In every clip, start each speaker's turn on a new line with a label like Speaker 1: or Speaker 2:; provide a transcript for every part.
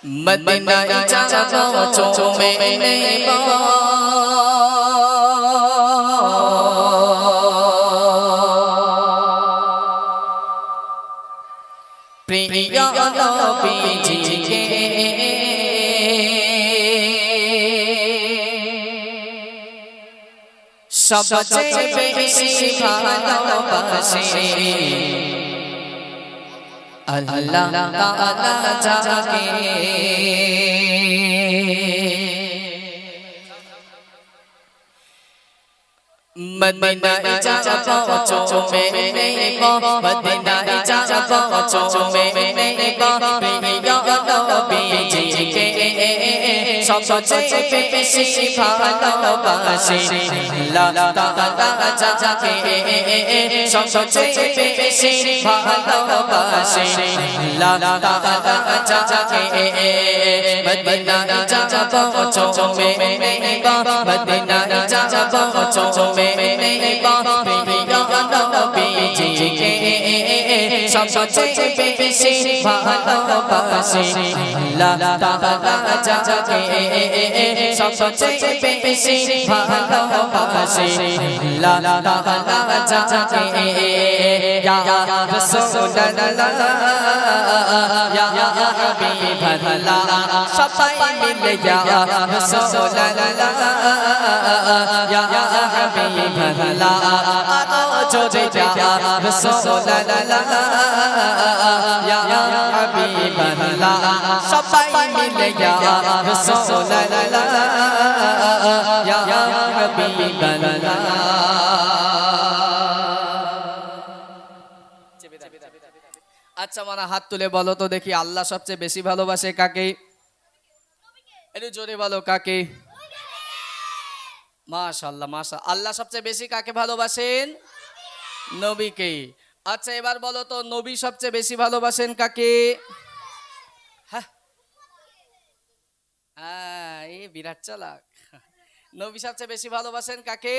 Speaker 1: मदीनाয় যাব চুমে নেব প্রিয় নবীজিকে সবচেয়ে বেশি ভালোবাসি আল্লাহ তাআলা যাকে মদিনায় যাব চুমে নেব মদিনায় যাব চুমে নেব প্রিয় নবীজিকে সবচেয়ে বেশি ভালোবাসি আল্লাহ তাআলা যাকে সবচেয়ে বেশি ভালোবাসি আল্লাহ তাআলা যাকে মদিনায় যাব চুমে নেব মদিনায় যাব চুমে নেব প্রিয় নবীজিকে সবচেয়ে বেশি ভালোবাসি আল্লাহ তাআলা যাকে সবচেয়ে বেশি ভালোবাসি আল্লাহ তাআলা যাকে ইয়া রাসূলুল্লাহ ইয়া হাবিবাল্লাহ সবাই মিলে ইয়া রাসূলুল্লাহ ইয়া হাবিবাল্লাহ আরো জোরে ইয়া রাসূলুল্লাহ ইয়া হাবিবাল্লাহ সবাই মিলে ইয়া রাসূলুল্লাহ ইয়া হাবিবাল্লাহ আচ্ছা মারা হাত তুলে বলো তো দেখি আল্লাহ সবচেয়ে বেশি ভালোবাসে কাকে একটু জোরে বলো কাকে মাশাআল্লাহ মাশাআল্লাহ আল্লাহ সবচেয়ে বেশি কাকে ভালোবাসেন নবীকে আচ্ছা এবার বলো তো নবী সবচেয়ে বেশি ভালোবাসেন কাকে হ্যাঁ এই বিরাট চালাক নবী সবচেয়ে বেশি ভালোবাসেন কাকে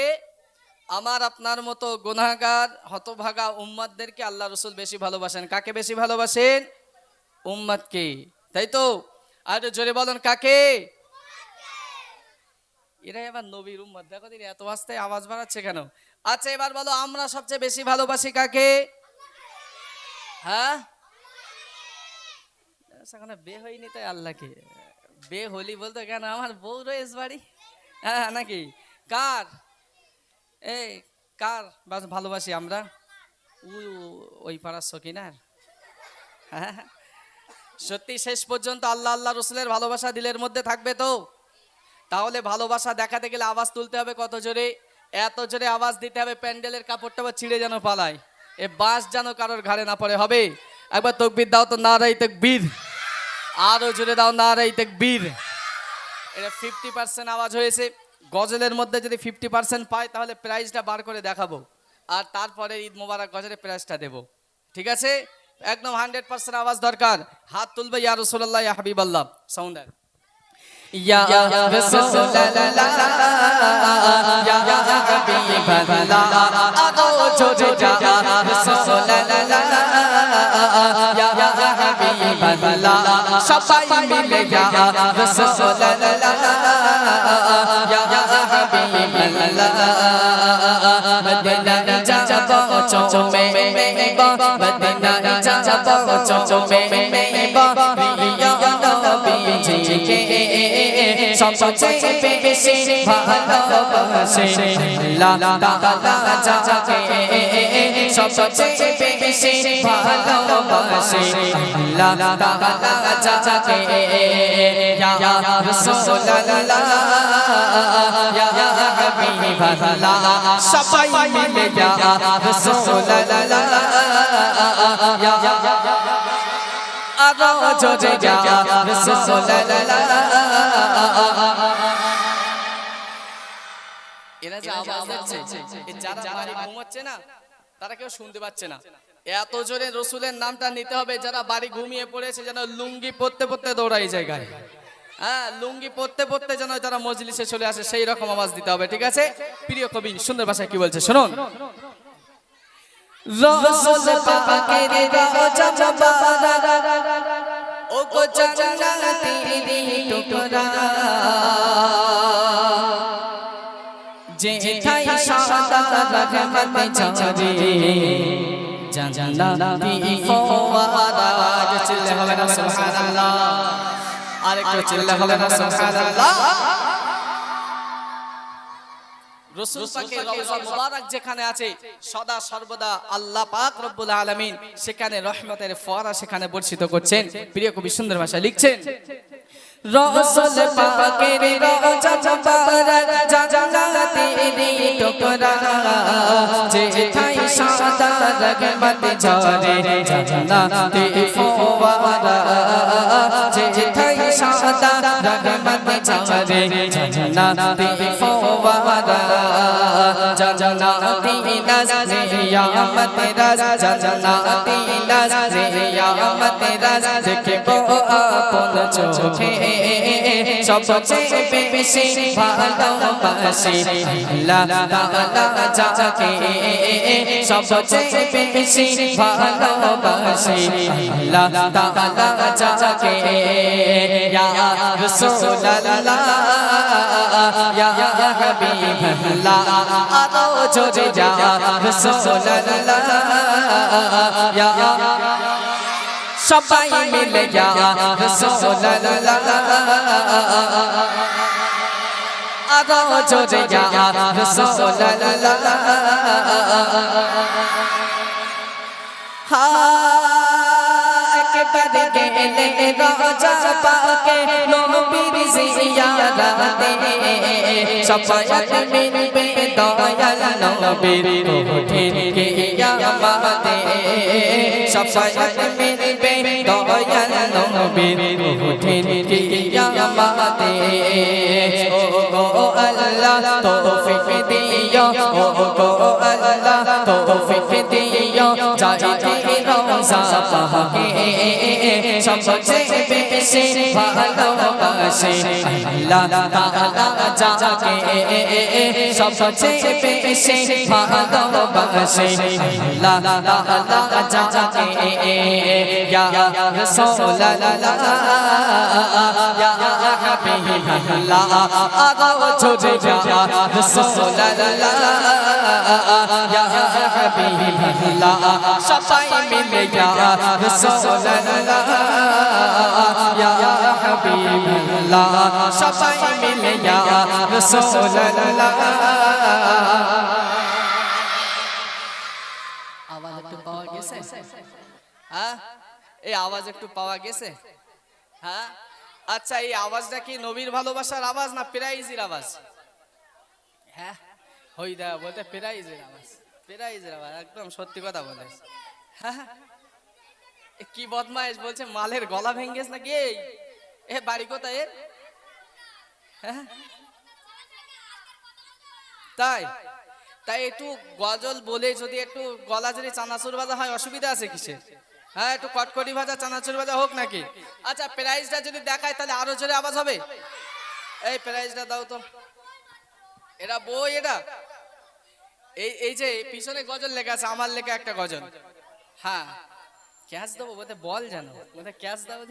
Speaker 1: আমার আপনার মতো গুনাহগার হতভাগা উম্মতদেরকে আল্লাহ রাসূল বেশি ভালোবাসেন কাকে বেশি ভালোবাসেন উম্মতকে তাই তো আর জোরে বলেন কাকে এরা এবার নবীর উম্মত দেখো দিন এত আস্তে আওয়াজ বাড়াচ্ছে কেন আচ্ছা এবার বলো আমরা সবচেয়ে বেশি ভালোবাসি কাকে হ্যাঁ সেখানে বে হইনি তাই আল্লাহকে বে হলি বলতো কেন আমার বউ রয়েছে বাড়ি হ্যাঁ নাকি কার এই কার ভালোবাসি আমরা ওই পাড়ার সকিনার হ্যাঁ সত্যি শেষ পর্যন্ত আল্লাহ আল্লাহ রসুলের ভালোবাসা দিলের মধ্যে থাকবে তো তাহলে ভালোবাসা দেখাতে গেলে আওয়াজ তুলতে হবে কত জোরে এত জোরে আওয়াজ দিতে হবে প্যান্ডেলের কাপড়টা ছিঁড়ে যেন পালায় এ বাঁশ যেন কারোর ঘাড়ে না পড়ে হবে একবার তাকবীর দাও তো নারায়ে তাকবীর আরো জোরে দাও নারায়ে তাকবীর এটা 50% আওয়াজ হয়েছে গজলের মধ্যে যদি 50% পায় তাহলে প্রাইজটা বার করে দেখাবো আর তারপরে ঈদ মোবারক গজলের প্রাইজটা দেব ঠিক আছে একদম 100% আওয়াজ দরকার হাত তুলবে ইয়া রাসূলুল্লাহ ইয়া হাবিবাল্লাহ সাউন্ডার ইয়া রাসূলুল্লাহ ইয়া হাবিবাল্লাহ আদো জোরে ইয়া রাসূলুল্লাহ ইয়া হাবিবাল্লাহ সবাই মিলে ইয়া রাসূলুল্লাহ ইয়া হাবিবাল্লাহ মদিনায় যাব চুমে নেব মদিনায় যাব চুমে নেব প্রিয় নবীজিকে সবচেয়ে বেশি ভালোবাসি আল্লাহ তাআলা যাকে সবচেয়ে বেশি ভালোবাসি আল্লাহ তাআলা যাকে ইয়া রাসূলুল্লাহ ইয়া হাবিবাল্লাহ সবাই মিলে ইয়া রাসূলুল্লাহ ইয়া আরো জোরে ইয়া রাসূলুল্লাহ এরা যে আওয়াজ দিচ্ছে যারা বাড়ি ঘুমাচ্ছে না তারা কেউ শুনতে পাচ্ছে না এত জোরে রাসূলের নামটা নিতে হবে যারা বাড়ি ঘুমিয়ে পড়েছে যেন লুঙ্গি পরতে পরতে দৌড়াই জায়গায় হ্যাঁ লুঙ্গি পরতে পরতে যেন তারা মজলিসে চলে আসে সেই রকম আওয়াজ দিতে হবে ঠিক আছে প্রিয় কবি সুন্দর ভাষায় কি বলছে শুনুন রাসূল পাকের রওজা মুবারক ও গো জান্নাতি তেরি টুকরা যেথায় সাদা রহমত ঝরে জান্নাতি ফওয়ারা চিল্লে হবে না সুবহানাল্লাহ আরেকটু চিল্লে হবে না সুবহানাল্লাহ রাসূল পাকের রওজা মুবারক যেখানে আছে সদা সর্বদা আল্লাহ পাক রব্বুল আলামিন সেখানে রহমতের ফোয়ারা সেখানে বর্ষিত করছেন প্রিয় কবি সুন্দর ভাষায় লিখছেন রাসূল পাকের রওজা মুবারক জান্নাতেরই টুকরা যেথায় সাদা রহমত ঝরে জান্নাতি ফওয়ারা যেথায় সাদা রহমত ঝরে জান্নাতি ফওয়ারা জান্নাতি নিয়ামত রাজ জান্নাতি নিয়ামত রাজ দেখবো আপন চোখে সবচেয়ে বেশি ভালোবাসি আল্লাহ তাআলা যাকে সবচেয়ে বেশি ভালোবাসি আল্লাহ তাআলা যাকে ইয়া রাসূলুল্লাহ ইয়া হাবিবাল্লাহ আরো জোরে ইয়া রাসূলুল্লাহ ইয়া সবাই মিলে ইয়া রাসূলুল্লাহ আরো জোরে ইয়া রাসূলুল্লাহ একবার গেলে রওজা পাকে নবীর জিয়ারতে সফায়াত মিলবে দয়াল নবীর কঠিন কিয়ামতে সফায়াত মিলবে দয়াল নবীর কঠিন কিয়ামতে ও গো আল্লাহ তৌফিক দিও ও গো আল্লাহ তৌফিক দিও যাইতে রওজা পাকে সবচেয়ে বেশি ভালোবাসি আল্লাহ তাআলা যাকে সবচেয়ে বেশি ভালোবাসি আল্লাহ তাআলা যাকে ইয়া রাসূলুল্লাহ ইয়া হাবিবাল্লাহ আগো জোরে ইয়া রাসূলুল্লাহ ইয়া হাবিবাল্লাহ সবাই মিলে ইয়া রাসূলুল্লাহ ইয়া হাবিবাল্লাহ সবাই মিলে ইয়া রাসূলুল্লাহ আওয়াজ একটু পাওয়া গেছে হ্যাঁ এই আওয়াজ একটু পাওয়া গেছে হ্যাঁ আচ্ছা এই আওয়াজটা কি নবীর ভালোবাসার আওয়াজ না প্রাইজের আওয়াজ হ্যাঁ হই দা বলতে প্রাইজের আওয়াজ একদম সত্যি কথা বলে হ্যাঁ কি বদমাইশ বলছে মালের গলা ভেঙ্গেছ নাকি এ বাড়ি কোথায় এর তাই তাই একটু গজল বলে যদি একটু গলা যদি চানাচুর ভাজা হয় অসুবিধা আছে কিসের হ্যাঁ একটু কটকটি ভাজা চানাচুর ভাজা হোক নাকি আচ্ছা প্রাইজটা যদি দেখায় তাহলে আরো জোরে আওয়াজ হবে এই প্রাইজটা দাও তো এটা বই এটা এই যে পিছনে গজল লেখা আছে আমার লেখা একটা গজল হ্যাঁ ক্যাশ দেবো বলতে বল জানো বলতে ক্যাশ দাও